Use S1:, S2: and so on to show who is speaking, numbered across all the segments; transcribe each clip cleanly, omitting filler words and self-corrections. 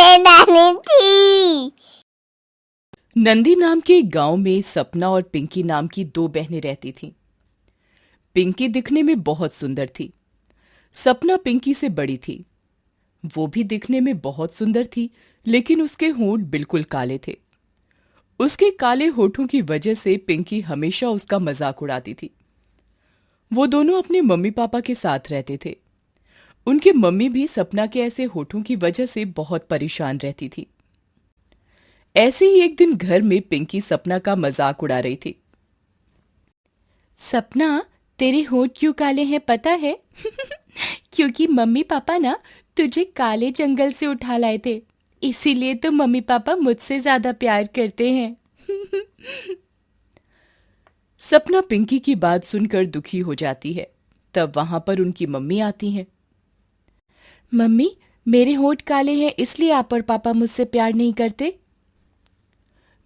S1: नानी थी।
S2: नंदी नाम के एक गांव में सपना और पिंकी नाम की दो बहनें रहती थीं। पिंकी दिखने में बहुत सुंदर थी। सपना पिंकी से बड़ी थी। वो भी दिखने में बहुत सुंदर थी, लेकिन उसके होंठ बिल्कुल काले थे। उसके काले होठों की वजह से पिंकी हमेशा उसका मजाक उड़ाती थी। वो दोनों अपने मम्मी पापा के साथ रहते थे। उनकी मम्मी भी सपना के ऐसे होठों की वजह से बहुत परेशान रहती थी। ऐसे ही एक दिन घर में पिंकी सपना का मजाक उड़ा रही थी। सपना, तेरे होठ क्यों काले हैं पता है? क्योंकि मम्मी पापा ना तुझे काले जंगल से उठा लाए थे, इसीलिए तो मम्मी पापा मुझसे ज्यादा प्यार करते हैं। सपना पिंकी की बात सुनकर दुखी हो जाती है। तब वहां पर उनकी मम्मी आती हैं। मम्मी, मेरे होठ काले हैं इसलिए आप और पापा मुझसे प्यार नहीं करते?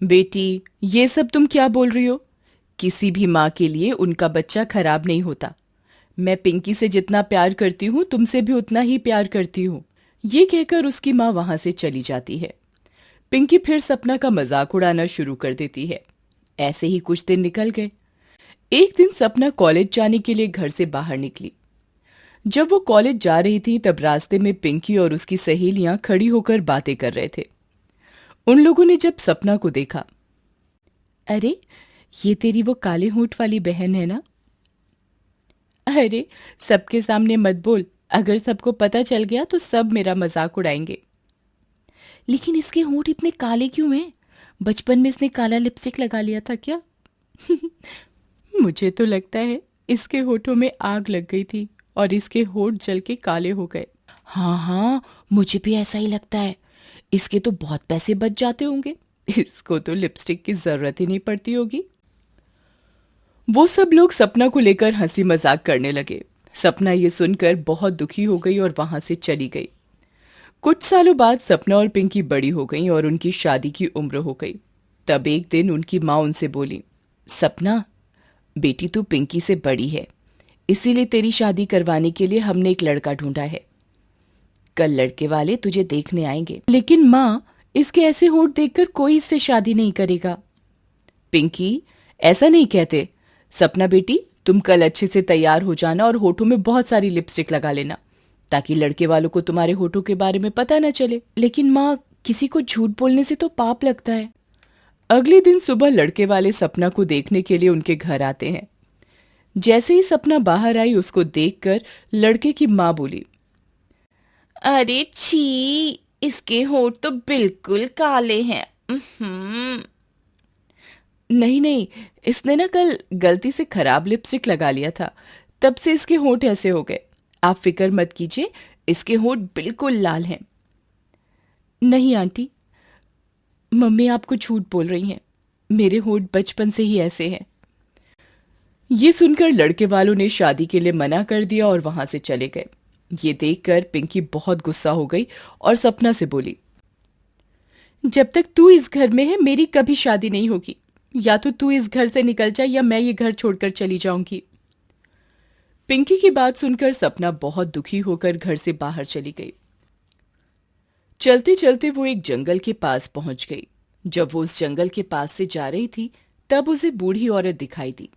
S2: बेटी, ये सब तुम क्या बोल रही हो? किसी भी माँ के लिए उनका बच्चा खराब नहीं होता। मैं पिंकी से जितना प्यार करती हूँ तुमसे भी उतना ही प्यार करती हूँ। ये कहकर उसकी माँ वहां से चली जाती है। पिंकी फिर सपना का मजाक उड़ाना शुरू कर देती है। ऐसे ही कुछ दिन निकल गए। एक दिन सपना कॉलेज जाने के लिए घर से बाहर निकली। जब वो कॉलेज जा रही थी तब रास्ते में पिंकी और उसकी सहेलियां खड़ी होकर बातें कर रहे थे। उन लोगों ने जब सपना को देखा, अरे, ये तेरी वो काले होंठ वाली बहन है ना? अरे, सबके सामने मत बोल, अगर सबको पता चल गया तो सब मेरा मजाक उड़ाएंगे। लेकिन इसके होंठ इतने काले क्यों हैं? बचपन में इसने काला लिपस्टिक लगा लिया था क्या? मुझे तो लगता है इसके होठों में आग लग गई थी और इसके होठ जल के काले हो गए। हाँ हाँ, मुझे भी ऐसा ही लगता है। इसके तो बहुत पैसे बच जाते होंगे, इसको तो लिपस्टिक की जरूरत ही नहीं पड़ती होगी। वो सब लोग सपना को लेकर हंसी मजाक करने लगे। सपना ये सुनकर बहुत दुखी हो गई और वहां से चली गई। कुछ सालों बाद सपना और पिंकी बड़ी हो गईं और उनकी शादी की उम्र हो गई। तब एक दिन उनकी माँ उनसे बोली, सपना बेटी, तू पिंकी से बड़ी है, इसीलिए तेरी शादी करवाने के लिए हमने एक लड़का ढूंढा है। कल लड़के वाले तुझे देखने आएंगे। लेकिन माँ, इसके ऐसे होठ देखकर कोई इससे शादी नहीं करेगा। पिंकी, ऐसा नहीं कहते। सपना बेटी, तुम कल अच्छे से तैयार हो जाना और होठों में बहुत सारी लिपस्टिक लगा लेना, ताकि लड़के वालों को तुम्हारे होठों के बारे में पता न चले। लेकिन माँ, किसी को झूठ बोलने से तो पाप लगता है। अगले दिन सुबह लड़के वाले सपना को देखने के लिए उनके घर आते हैं। जैसे ही सपना बाहर आई उसको देखकर लड़के की माँ बोली, अरे छी, इसके होठ तो बिल्कुल काले हैं। नहीं नहीं, इसने ना कल गलती से खराब लिपस्टिक लगा लिया था, तब से इसके होठ ऐसे हो गए। आप फिक्र मत कीजिए, इसके होठ बिल्कुल लाल हैं। नहीं आंटी, मम्मी आपको झूठ बोल रही हैं, मेरे होठ बचपन से ही ऐसे हैं। ये सुनकर लड़के वालों ने शादी के लिए मना कर दिया और वहां से चले गए। ये देखकर पिंकी बहुत गुस्सा हो गई और सपना से बोली, जब तक तू इस घर में है मेरी कभी शादी नहीं होगी। या तो तू इस घर से निकल जा या मैं ये घर छोड़कर चली जाऊंगी। पिंकी की बात सुनकर सपना बहुत दुखी होकर घर से बाहर चली गई। चलते चलते वो एक जंगल के पास पहुंच गई। जब वो उस जंगल के पास से जा रही थी तब उसे बूढ़ी औरत दिखाई दी।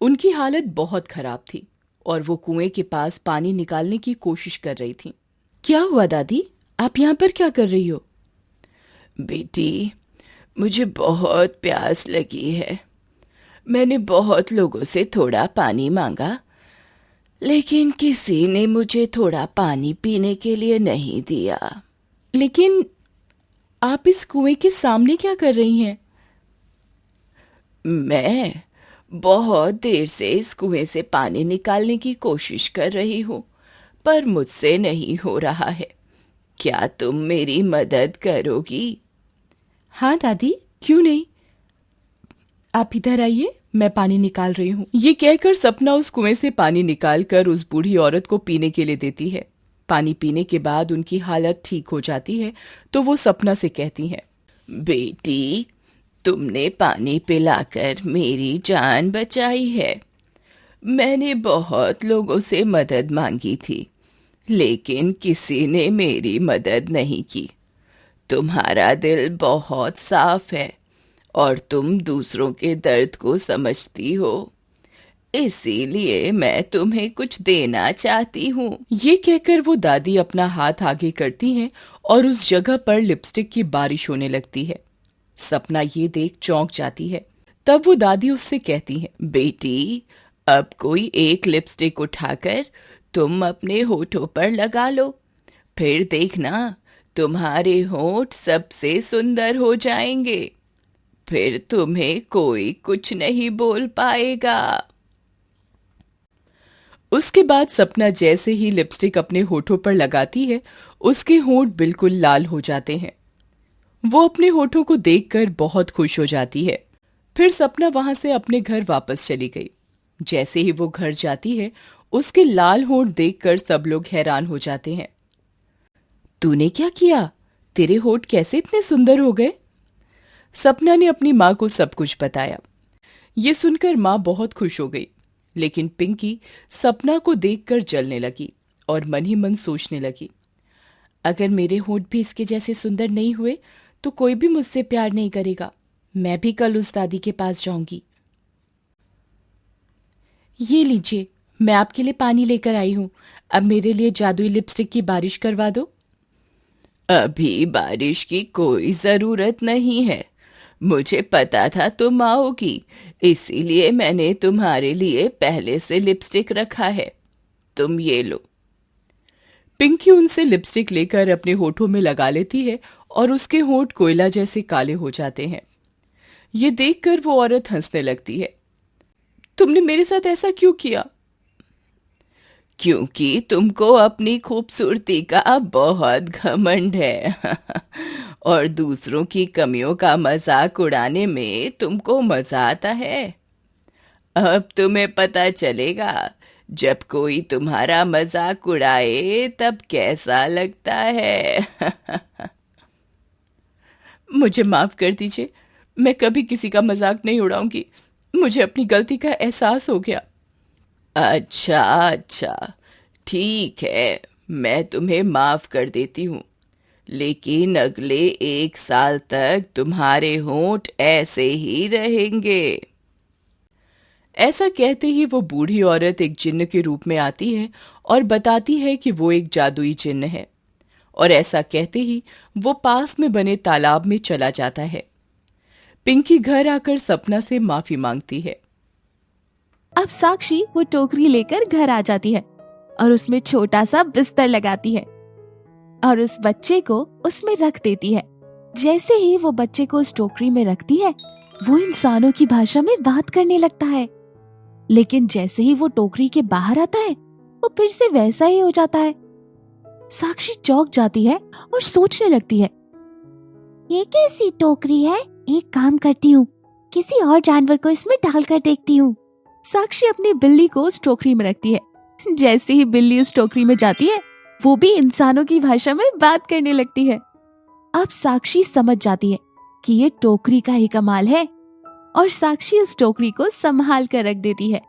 S2: उनकी हालत बहुत खराब थी और वो कुएं के पास पानी निकालने की कोशिश कर रही थी। क्या हुआ दादी, आप यहाँ पर क्या कर रही हो? बेटी, मुझे बहुत प्यास लगी है। मैंने बहुत लोगों से थोड़ा पानी मांगा, लेकिन किसी ने मुझे थोड़ा पानी पीने के लिए नहीं दिया। लेकिन आप इस कुएं के सामने क्या कर रही हैं? मैं बहुत देर से इस कुएं से पानी निकालने की कोशिश कर रही हूँ, पर मुझसे नहीं हो रहा है। क्या तुम मेरी मदद करोगी? हाँ दादी, क्यों नहीं। आप इधर आइए, मैं पानी निकाल रही हूँ। ये कहकर सपना उस कुएं से पानी निकालकर उस बूढ़ी औरत को पीने के लिए देती है। पानी पीने के बाद उनकी हालत ठीक हो जाती है तो वो सपना से कहती हैं, बेटी, तुमने पानी पिलाकर मेरी जान बचाई है। मैंने बहुत लोगों से मदद मांगी थी, लेकिन किसी ने मेरी मदद नहीं की। तुम्हारा दिल बहुत साफ है और तुम दूसरों के दर्द को समझती हो, इसीलिए मैं तुम्हें कुछ देना चाहती हूँ। ये कहकर वो दादी अपना हाथ आगे करती हैं और उस जगह पर लिपस्टिक की बारिश होने लगती है। सपना ये देख चौंक जाती है। तब वो दादी उससे कहती है, बेटी, अब कोई एक लिपस्टिक उठाकर तुम अपने होठों पर लगा लो, फिर देखना तुम्हारे होठ सबसे सुंदर हो जाएंगे, फिर तुम्हें कोई कुछ नहीं बोल पाएगा। उसके बाद सपना जैसे ही लिपस्टिक अपने होठों पर लगाती है, उसके होठ बिल्कुल लाल हो जाते हैं। वो अपने होठों को देखकर बहुत खुश हो जाती है। फिर सपना वहां से अपने घर वापस चली गई। जैसे ही वो घर जाती है, उसके लाल होठ देखकर सब लोग हैरान हो जाते हैं। तूने क्या किया? तेरे होठ कैसे इतने सुंदर हो गए? सपना ने अपनी माँ को सब कुछ बताया। ये सुनकर माँ बहुत खुश हो गई, लेकिन पिंकी सपना को देखकर जलने लगी और मन ही मन सोचने लगी, अगर मेरे होठ भी इसके जैसे सुंदर नहीं हुए तो कोई भी मुझसे प्यार नहीं करेगा। मैं भी कल उस दादी के पास जाऊंगी। ये लीजिए, मैं आपके लिए पानी लेकर आई हूँ। अब मेरे लिए जादुई लिपस्टिक की बारिश करवा दो। अभी बारिश की कोई जरूरत नहीं है। मुझे पता था तुम आओगी, इसीलिए मैंने तुम्हारे लिए पहले से लिपस्टिक रखा है। तुम ये लो। पिंकी उनसे लिपस्टिक लेकर अपने होठों में लगा लेती है और उसके होठ कोयला जैसे काले हो जाते हैं। ये देखकर वो औरत हंसने लगती है। तुमने मेरे साथ ऐसा क्यों किया? क्योंकि तुमको अपनी खूबसूरती का बहुत घमंड है और दूसरों की कमियों का मजाक उड़ाने में तुमको मजा आता है। अब तुम्हें पता चलेगा, जब कोई तुम्हारा मजाक उड़ाए तब कैसा लगता है। मुझे माफ कर दीजिए, मैं कभी किसी का मजाक नहीं उड़ाऊंगी। मुझे अपनी गलती का एहसास हो गया। अच्छा अच्छा, ठीक है, मैं तुम्हें माफ कर देती हूँ, लेकिन अगले 1 साल तक तुम्हारे होंठ ऐसे ही रहेंगे। ऐसा कहते ही वो बूढ़ी औरत एक जिन्न के रूप में आती है और बताती है कि वो एक जादुई जिन्न है, और ऐसा कहते ही वो पास में बने तालाब में चला जाता है। पिंकी घर आकर सपना से माफी मांगती है।
S3: अब साक्षी वो टोकरी लेकर घर आ जाती है और उसमें छोटा सा बिस्तर लगाती है और उस बच्चे को उसमें रख देती है। जैसे ही वो बच्चे को उस टोकरी में रखती है, वो इंसानों की भाषा में बात करने लगता है। लेकिन जैसे ही वो टोकरी के बाहर आता है, वो फिर से वैसा ही हो जाता है। साक्षी चौंक जाती है और सोचने लगती है,
S1: ये कैसी टोकरी है? एक काम करती हूँ, किसी और जानवर को इसमें डालकर देखती हूँ।
S3: साक्षी अपनी बिल्ली को उस टोकरी में रखती है। जैसे ही बिल्ली उस टोकरी में जाती है, वो भी इंसानों की भाषा में बात करने लगती है। अब साक्षी समझ जाती है कि ये टोकरी का ही कमाल है और साक्षी उस टोकरी को संभाल कर रख देती है।